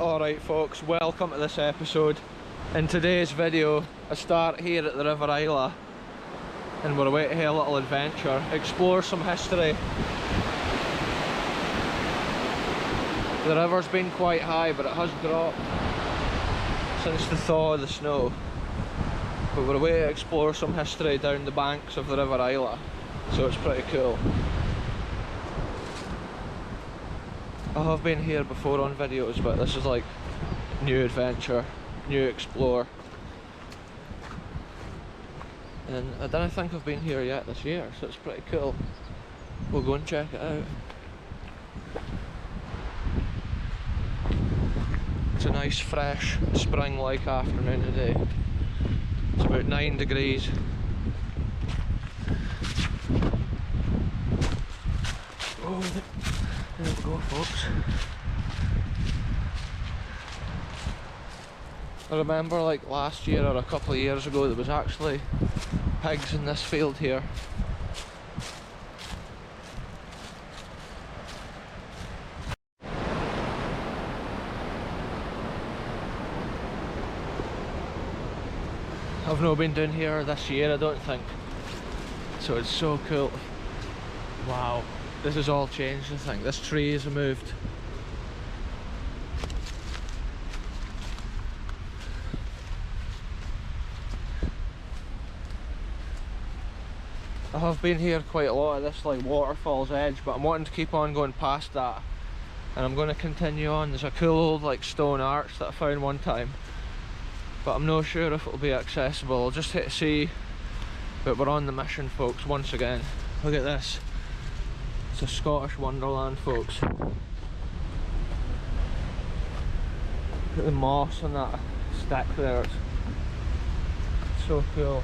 Alright folks, welcome to this episode. In today's video, I start here at the River Isla and we're away to have a little adventure, explore some history. The river's been quite high, but it has dropped since the thaw of the snow. But we're away to explore some history down the banks of the River Isla, so it's pretty cool. I have been here before on videos, but this is like new adventure, new explore. And I don't think I've been here yet this year, so it's pretty cool. We'll go and check it out. It's a nice fresh spring-like afternoon today. It's about 9 degrees. Oh, there we go folks. I remember like last year or a couple of years ago there was actually pigs in this field here. I've not been down here this year, I don't think. So it's so cool. Wow, this has all changed I think. This tree is moved. I have been here quite a lot at this like Waterfalls edge, but I'm wanting to keep on going past that. And I'm going to continue on. There's a cool old like stone arch that I found one time, but I'm not sure if it'll be accessible. I'll just hit to see. But we're on the mission folks once again. Look at this. It's a Scottish wonderland folks. Look at the moss on that stick there. It's so cool.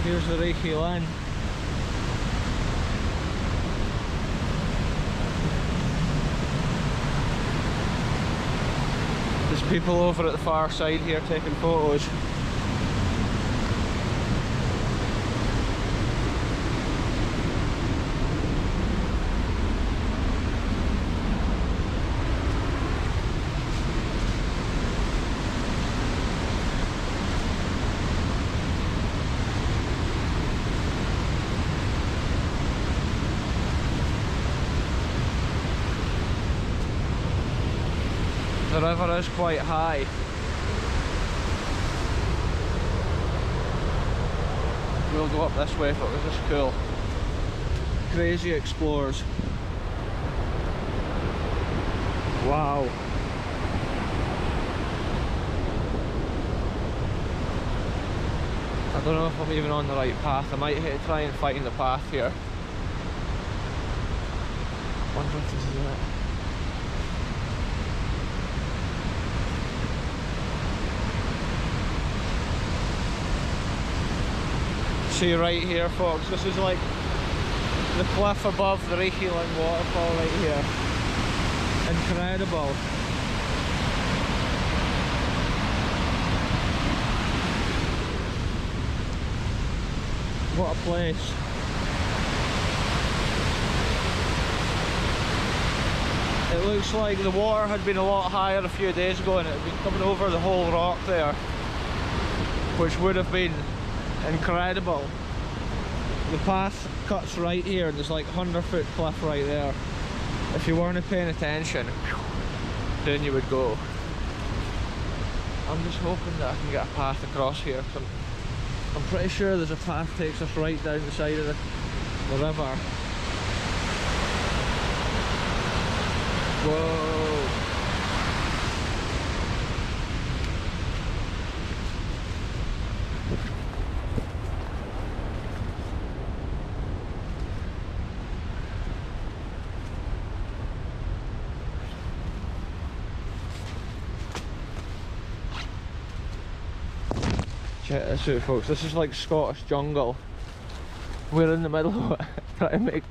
Here's the River Isla. There's people over at the far side here taking photos. The river is quite high. We'll go up this way if it was just cool. Crazy explorers. Wow. I don't know if I'm even on the right path. I might hit to try and find the path here. Wonder if this is it. See right here folks, this is like the cliff above the River Isla waterfall right here. Incredible. What a place. It looks like the water had been a lot higher a few days ago and it had been coming over the whole rock there, which would have been incredible. The path cuts right here and there's like 100-foot cliff right there. If you weren't paying attention, then you would go. I'm just hoping that I can get a path across here. I'm pretty sure there's a path that takes us right down the side of the river. Whoa. Check this out folks, this is like Scottish jungle. We're in the middle of it,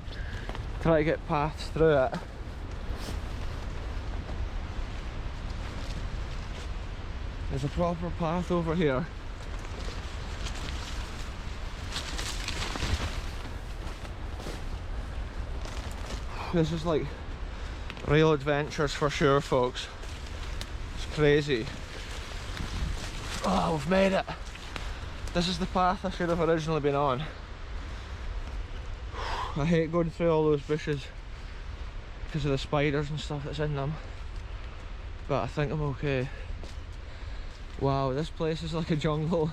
try to get paths through it. There's a proper path over here. This is like real adventures for sure, folks. It's crazy. Oh, we've made it. This is the path I should have originally been on. I hate going through all those bushes because of the spiders and stuff that's in them, but I think I'm okay. Wow, this place is like a jungle.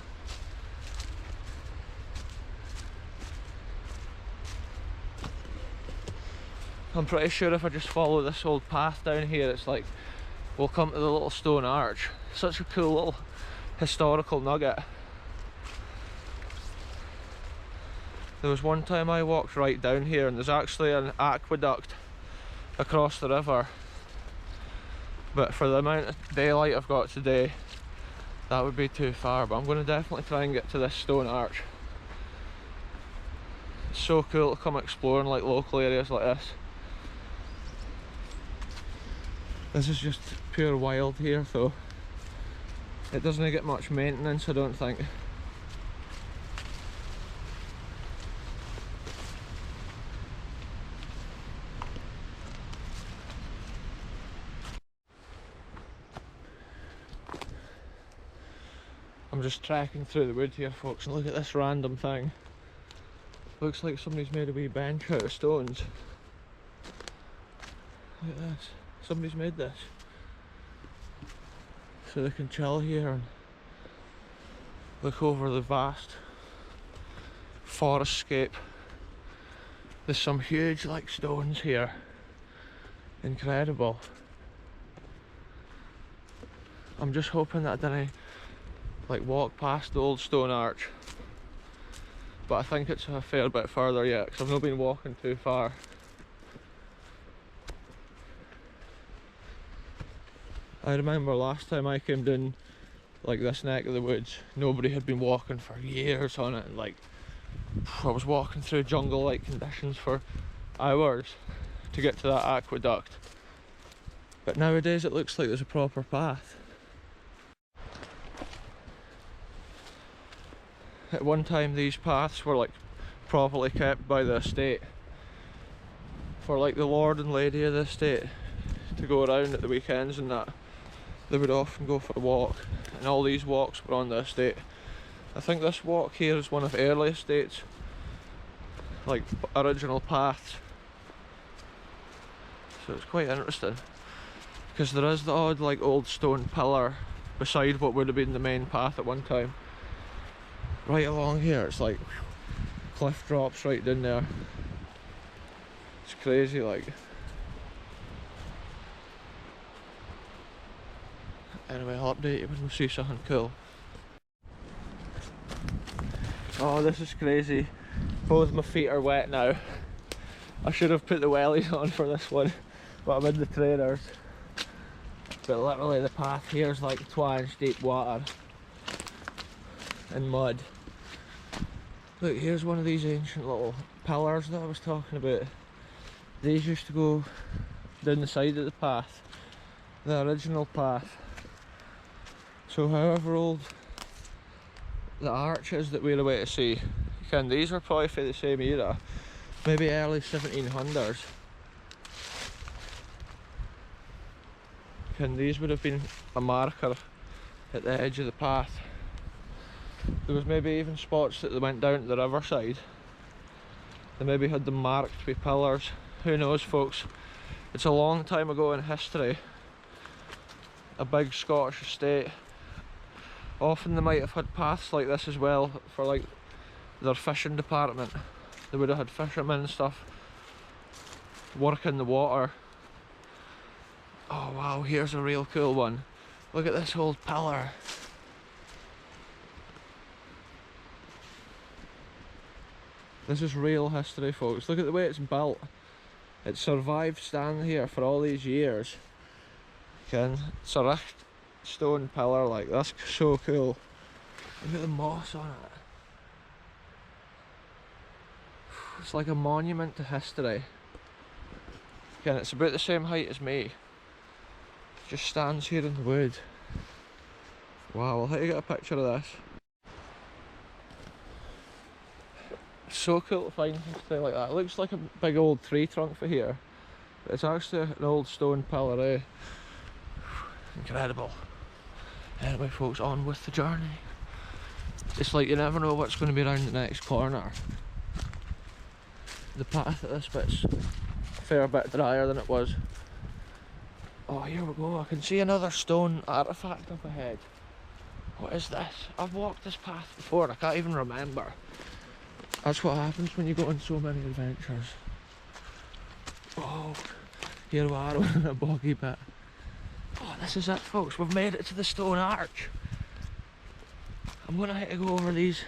I'm pretty sure if I just follow this old path down here, it's like we'll come to the little stone arch. Such a cool little historical nugget. There was one time I walked right down here and there's actually an aqueduct across the river, but for the amount of daylight I've got today, that would be too far. But I'm going to definitely try and get to this stone arch. It's so cool to come exploring like local areas like this. This is just pure wild here though. It doesn't get much maintenance, I don't think. I'm just trekking through the wood here, folks, and look at this random thing. Looks like somebody's made a wee bench out of stones. Look at this. Somebody's made this so they can chill here and look over the vast forest scape. There's some huge like stones here. Incredible. I'm just hoping that I didn't like walk past the old stone arch, but I think it's a fair bit further yet because I've not been walking too far. I remember last time I came down like this neck of the woods, nobody had been walking for years on it, and like I was walking through jungle like conditions for hours to get to that aqueduct, but nowadays it looks like there's a proper path. At one time these paths were like properly kept by the estate for like the lord and lady of the estate to go around at the weekends and that. They would often go for a walk, and all these walks were on the estate. I think this walk here is one of the early estates, like original paths. So it's quite interesting because there is the odd like old stone pillar beside what would have been the main path at one time. Right along here it's like cliff drops right down there. It's crazy like. Anyway, I'll update you when we see something cool. Oh, this is crazy. Both my feet are wet now. I should have put the wellies on for this one, but I'm in the trainers. But literally the path here is like 2 inch deep water and mud. Look, here's one of these ancient little pillars that I was talking about. These used to go down the side of the path, the original path. So however old the arch is that we're away to see, these are probably from the same era, maybe early 1700s. These would have been a marker at the edge of the path. There was maybe even spots that they went down to the riverside. They maybe had them marked with pillars. Who knows, folks? It's a long time ago in history. A big Scottish estate. Often they might have had paths like this as well for like their fishing department. They would have had fishermen and stuff work in the water. Oh wow, here's a real cool one. Look at this old pillar. This is real history, folks. Look at the way it's built. It survived standing here for all these years. It's a richt stone pillar, like, that's so cool. Look at the moss on it. It's like a monument to history. It's about the same height as me. It just stands here in the wood. Wow, I'll have to get a picture of this. It's so cool to find history like that. It looks like a big old tree trunk for here. It's actually an old stone pillar. Incredible. Anyway folks, on with the journey. It's like you never know what's going to be around the next corner. The path at this bit's a fair bit drier than it was. Oh, here we go. I can see another stone artifact up ahead. What is this? I've walked this path before and I can't even remember. That's what happens when you go on so many adventures. Oh, here we are on a boggy bit. Oh, this is it folks, we've made it to the stone arch. I'm gonna have to go over these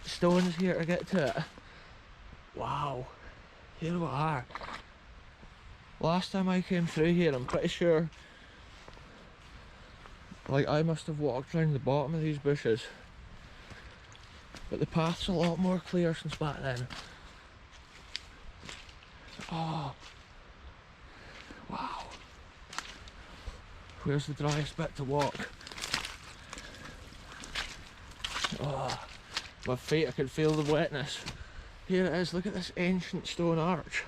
stones here to get to it. Wow, here we are. Last time I came through here, I'm pretty sure, like, I must have walked around the bottom of these bushes. But the path's a lot more clear since back then. Oh, wow. Where's the driest bit to walk? Oh, my feet, I can feel the wetness. Here it is, look at this ancient stone arch.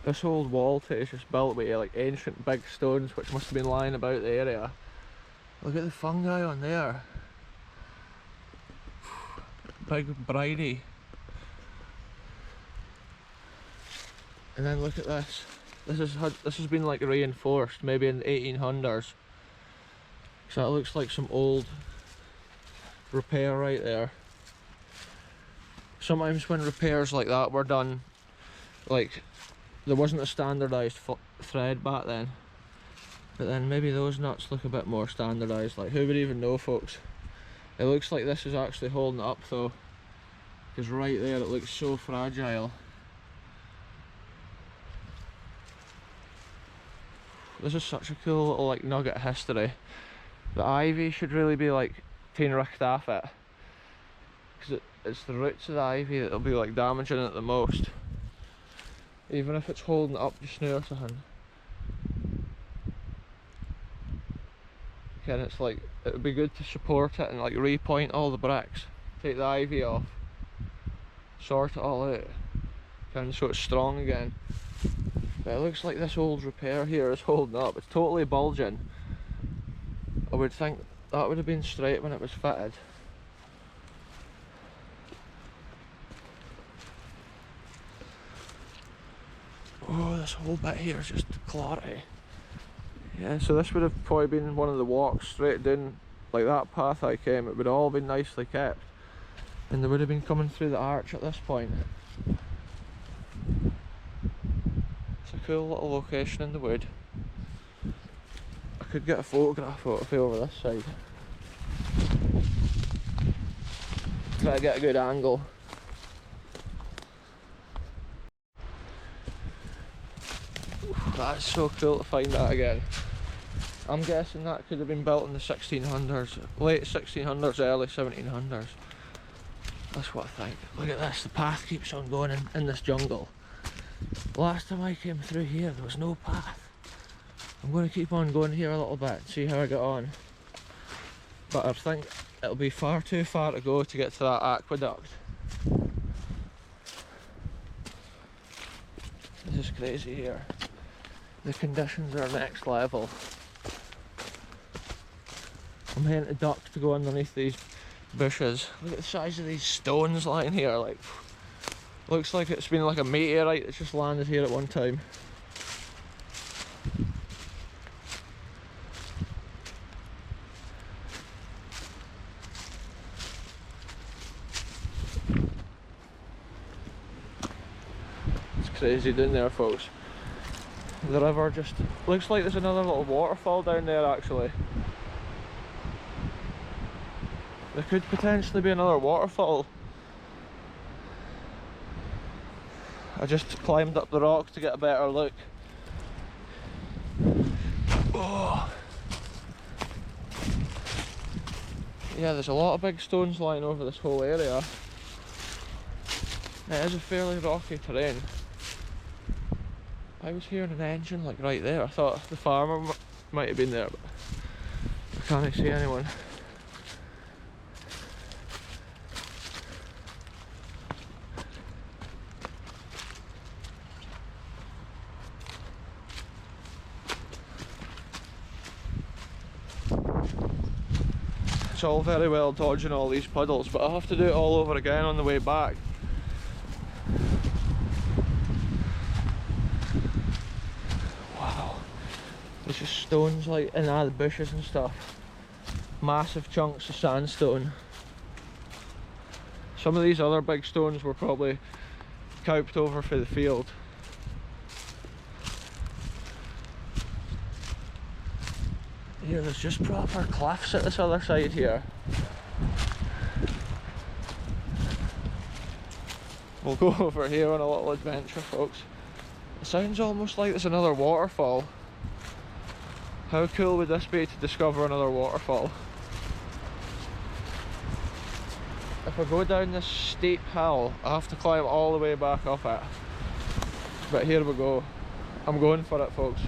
This old wall too is just built with like ancient big stones which must have been lying about the area. Look at the fungi on there. Big bridie. And then look at this. This has been like reinforced maybe in the 1800s. So that looks like some old repair right there. Sometimes when repairs like that were done, like, there wasn't a standardised thread back then. But then maybe those nuts look a bit more standardised. Like, who would even know folks? It looks like this is actually holding it up though, because right there it looks so fragile. This is such a cool little like nugget of history. The ivy should really be like taen richt off it, because it's the roots of the ivy that'll be like damaging it the most. Even if it's holding it up just now or something. And it's like, it would be good to support it and like repoint all the bricks, take the ivy off, sort it all out, and so it's strong again. But it looks like this old repair here is holding up. It's totally bulging. I would think that would have been straight when it was fitted. Oh, this whole bit here is just clarity. Yeah, so this would have probably been one of the walks straight down, like that path I came. It would have all been nicely kept, and they would have been coming through the arch at this point. It's a cool little location in the wood. I could get a photograph of it over this side. Try to get a good angle. That's so cool to find that again. I'm guessing that could have been built in the 1600s, late 1600s, early 1700s. That's what I think. Look at this, the path keeps on going in this jungle. Last time I came through here there was no path. I'm going to keep on going here a little bit and see how I get on. But I think it'll be far too far to go to get to that aqueduct. This is crazy here. The conditions are next level. I'm heading to duck to go underneath these bushes. Look at the size of these stones lying here. Like, looks like it's been like a meteorite that's just landed here at one time. It's crazy down there, folks. The river just looks like there's another little waterfall down there actually. There could potentially be another waterfall. I just climbed up the rock to get a better look. Oh. Yeah, there's a lot of big stones lying over this whole area. It is a fairly rocky terrain. I was hearing an engine like right there. I thought the farmer might have been there, but I can't see anyone. it's all very well dodging all these puddles, but I'll have to do it all over again on the way back. Wow, there's just stones like in all the bushes and stuff. Massive chunks of sandstone. Some of these other big stones were probably coped over for the field. Here, there's just proper cliffs at this other side here. We'll go over here on a little adventure, folks. It sounds almost like there's another waterfall. How cool would this be to discover another waterfall? If I go down this steep hill, I have to climb all the way back up it. But here we go. I'm going for it, folks.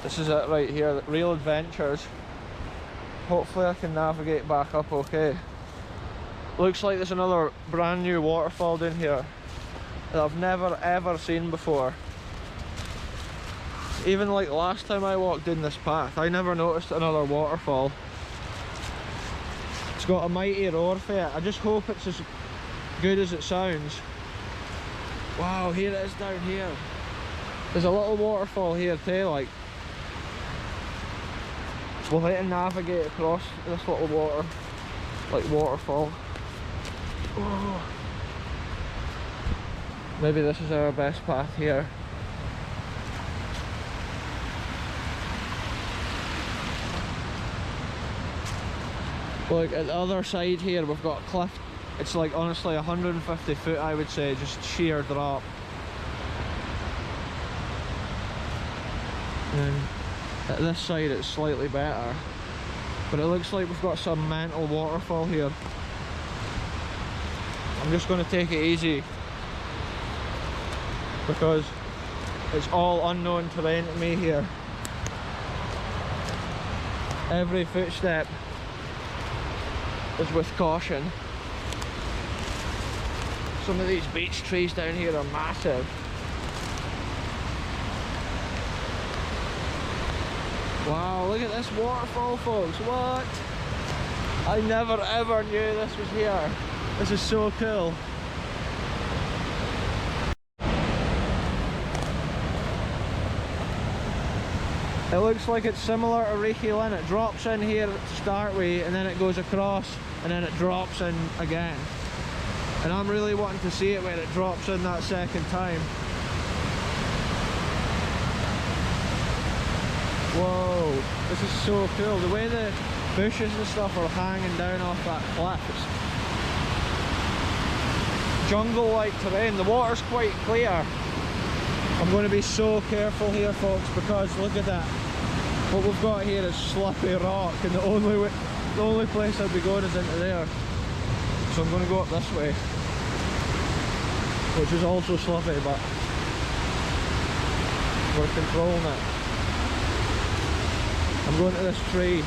This is it right here, real adventures. Hopefully I can navigate back up okay. Looks like there's another brand new waterfall down here that I've never ever seen before. Even like last time I walked in this path, I never noticed another waterfall. It's got a mighty roar for it. I just hope it's as good as it sounds. Wow, here it is down here. There's a little waterfall here too, like. We'll have to navigate across this little waterfall. Oh. Maybe this is our best path here. Look, at the other side here we've got a cliff. It's like honestly 150 foot, I would say, just sheer drop. And at this side it's slightly better, but it looks like we've got some mental waterfall here. I'm just going to take it easy because it's all unknown terrain to me here. Every footstep is with caution. Some of these beech trees down here are massive. Wow, look at this waterfall, folks. What? I never ever knew this was here. This is so cool. It looks like it's similar to River Isla. It drops in here to start with, and then it goes across, and then it drops in again. And I'm really wanting to see it when it drops in that second time. Whoa, this is so cool. The way the bushes and stuff are hanging down off that cliff. It's jungle-like terrain. The water's quite clear. I'm going to be so careful here, folks, because look at that. What we've got here is slippy rock, and the only place I'd be going is into there. So I'm going to go up this way, which is also slippy, but we're controlling it. I'm going to this tree.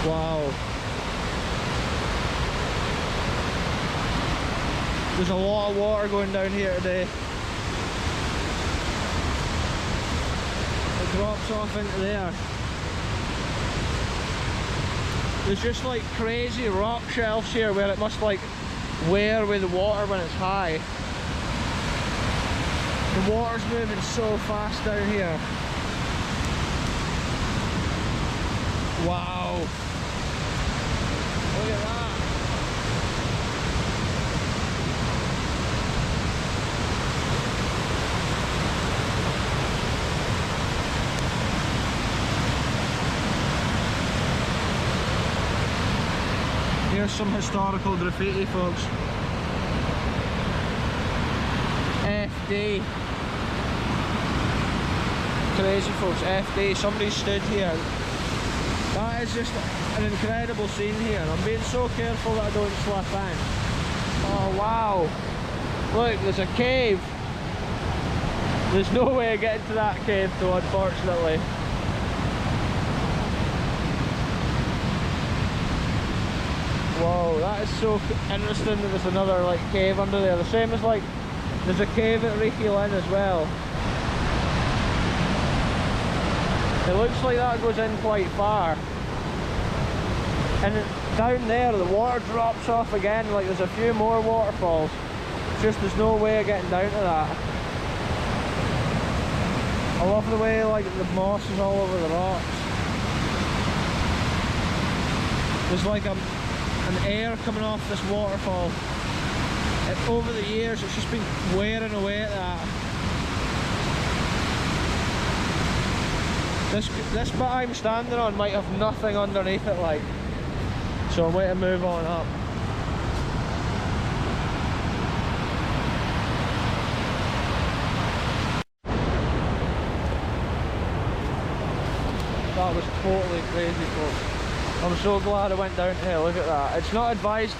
Wow. There's a lot of water going down here today. It drops off into there. There's just like crazy rock shelves here where it must like wear with the water when it's high. The water's moving so fast down here. Wow. Look at that. Here's some historical graffiti, folks. FD. Crazy, folks. FD. Somebody stood here. That is just an incredible scene here. I'm being so careful that I don't slip in. Oh wow. Look, there's a cave. There's no way of getting to that cave though, unfortunately. Whoa, that is so interesting that there's another like cave under there. The same as like There's a cave at River Isla as well. It looks like that goes in quite far. And down there the water drops off again, like there's a few more waterfalls. It's just there's no way of getting down to that. I love the way like the moss is all over the rocks. There's like an air coming off this waterfall. Over the years it's just been wearing away at that. This bit I'm standing on might have nothing underneath it, like, so I'm going to move on up. That was totally crazy, folks. I'm so glad I went down here. Look at that. It's not advised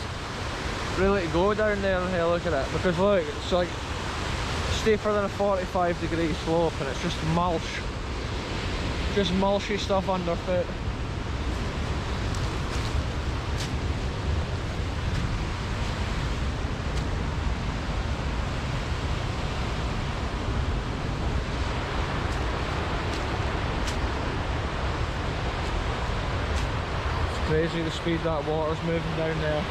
really to go down there and have a look at it, because look, it's like steeper than a 45-degree slope, and it's just mulch. Just mulchy stuff underfoot. It's crazy the speed that water's moving down there.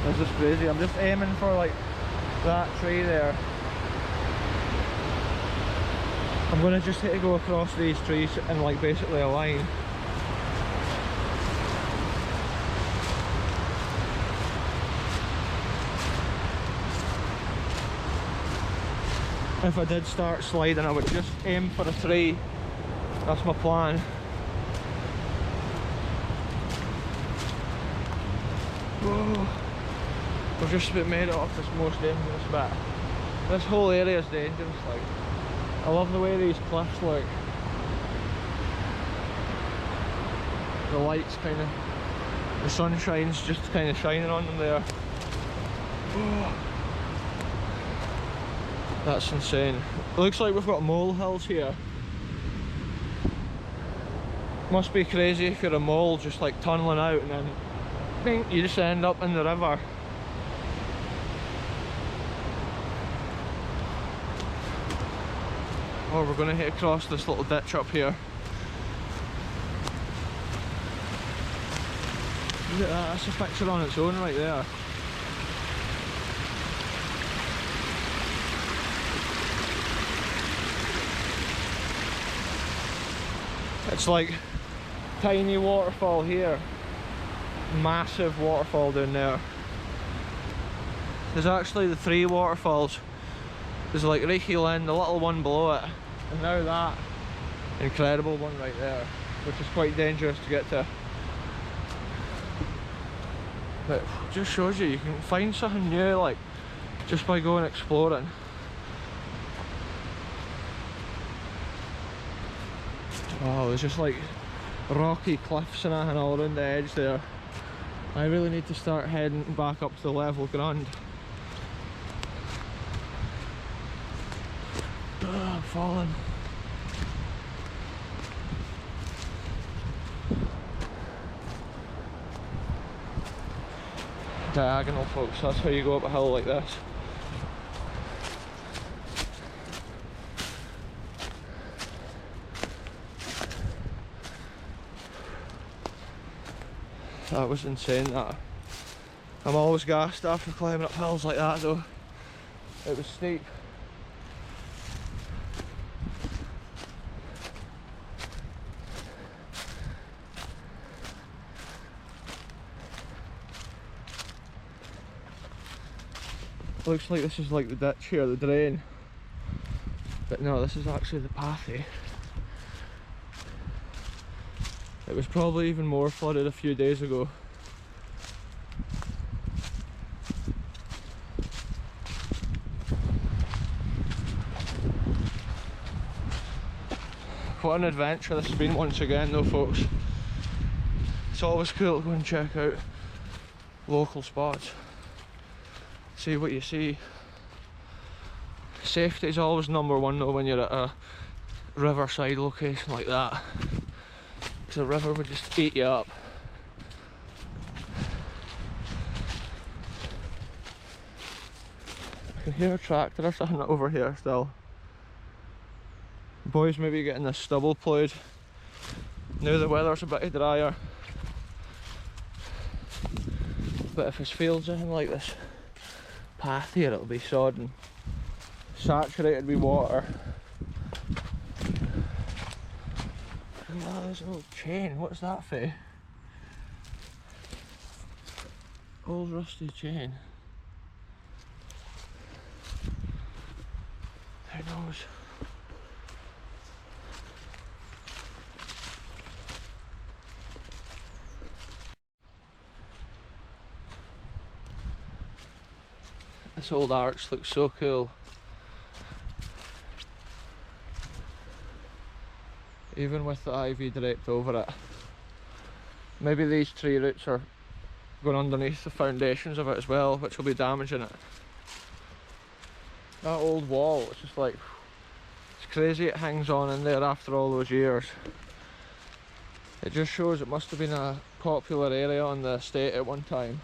This is crazy. I'm just aiming for like that tree there. I'm gonna just hit to go across these trees in like basically a line. If I did start sliding, I would just aim for a tree. That's my plan. Whoa. We've just about made it off this most dangerous bit. This whole area is dangerous, like. I love the way these cliffs look. The lights kind of, the sunshine's just kind of shining on them there. Oh. That's insane. It looks like we've got molehills here. Must be crazy if you're a mole just like tunneling out and then bing, you just end up in the river. Oh, we're going to hit across this little ditch up here. Look at that, that's a picture on its own right there. It's like tiny waterfall here, massive waterfall down there. There's actually the 3 waterfalls. There's like River Isla, the little one below it, and now that incredible one right there, which is quite dangerous to get to. But it just shows you can find something new, like, just by going exploring. Wow, there's just like rocky cliffs and everything all around the edge there. I really need to start heading back up to the level ground. I'm falling. Diagonal, folks, that's how you go up a hill like this. That was insane, that. I'm always gassed after climbing up hills like that though. It was steep. Looks like this is like the ditch here, the drain. But no, this is actually the pathy. It was probably even more flooded a few days ago. What an adventure this has been once again though, folks. It's always cool to go and check out local spots. See what you see. Safety is always number one though when you're at riverside location like that, because the river would just eat you up. I can hear a tractor or something over here still. The boys maybe getting the stubble ploughed. Now the weather's a bit drier. But if his field's anything like this path here, it'll be sodden, saturated with water. Oh, there's an old chain. What's that for? Old rusty chain. Who knows? This old arch looks so cool. Even with the ivy draped over it. Maybe these tree roots are going underneath the foundations of it as well, which will be damaging it. That old wall, it's just like, it's crazy it hangs on in there after all those years. It just shows it must have been a popular area on the estate at one time.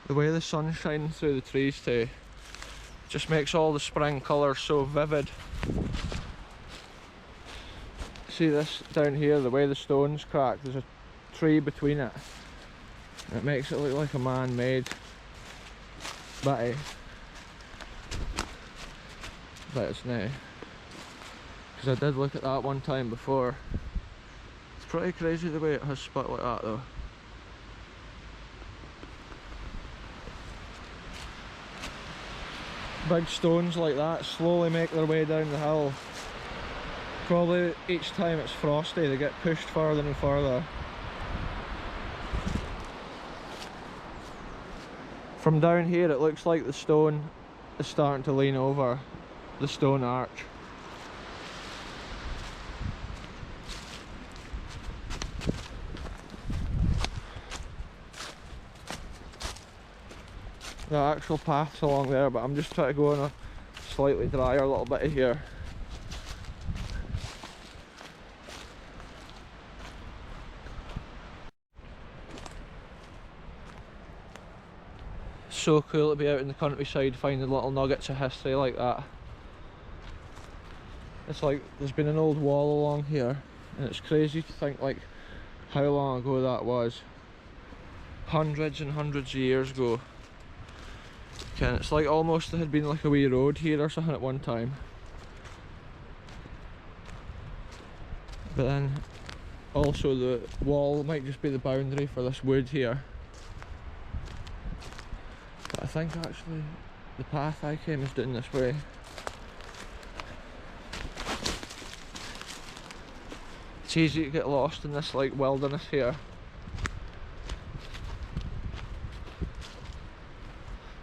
The way the sun's shining through the trees too, just makes all the spring colours so vivid. See this down here, the way the stone's cracked, there's a tree between it. It makes it look like a man-made bitty. But it's now. Because I did look at that one time before. It's pretty crazy the way it has split like that though. Big stones like that slowly make their way down the hill. Probably each time it's frosty they get pushed further and further. From down here it looks like the stone is starting to lean over the stone arch. The actual path's along there, but I'm just trying to go on a slightly drier little bit of here. So cool to be out in the countryside finding little nuggets of history like that. It's like there's been an old wall along here, and it's crazy to think like how long ago that was. Hundreds and hundreds of years ago. And it's like almost there had been like a wee road here or something at one time. But then also the wall might just be the boundary for this wood here. But I think actually the path I came is down this way. It's easy to get lost in this like wilderness here.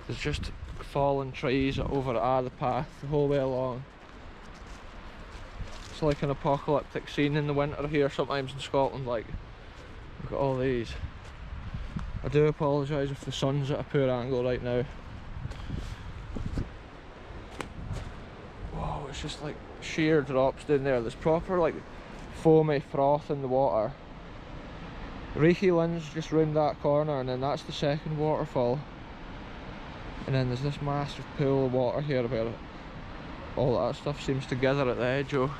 There's just fallen trees over the path the whole way along. It's like an apocalyptic scene in the winter here sometimes in Scotland. Like, look at all these. I do apologise if the sun's at a poor angle right now. Whoa, it's just like sheer drops down there. There's proper like foamy froth in the water. Reekie Lynn's just round that corner, and then that's the second waterfall. And then there's this massive pool of water here where all that stuff seems to gather at the edge. Oh.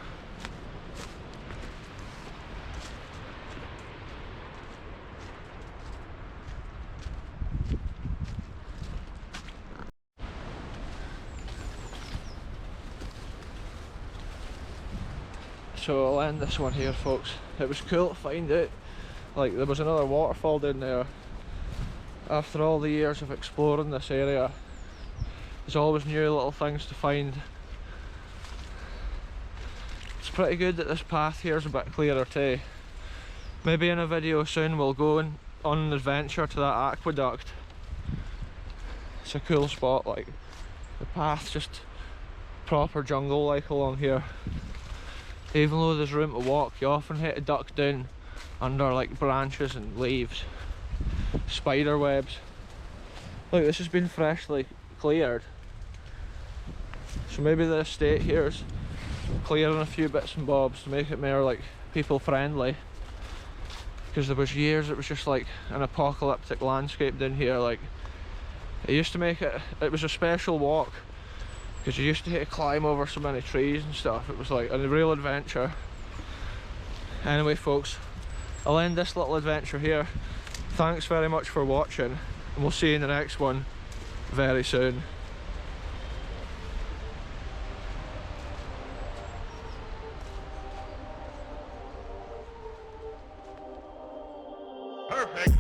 So I'll end this one here, folks. It was cool to find out like there was another waterfall down there. After all the years of exploring this area, there's always new little things to find. It's pretty good that this path here is a bit clearer too. Maybe in a video soon we'll go on an adventure to that aqueduct. It's a cool spot, like the path's just proper jungle like along here. Even though there's room to walk, you often hit to duck down under like branches and leaves. Spider webs. Look, this has been freshly cleared. So maybe the estate here is clearing a few bits and bobs to make it more like people friendly, because there was years it was just like an apocalyptic landscape down here. Like, it used to make it was a special walk because you used to have to climb over so many trees and stuff. It was like a real adventure. Anyway folks, I'll end this little adventure here. Thanks very much for watching, and we'll see you in the next one very soon. Perfect.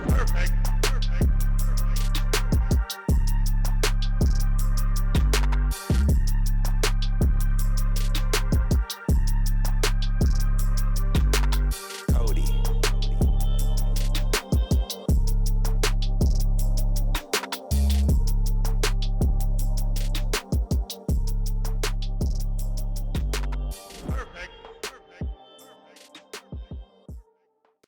Perfect.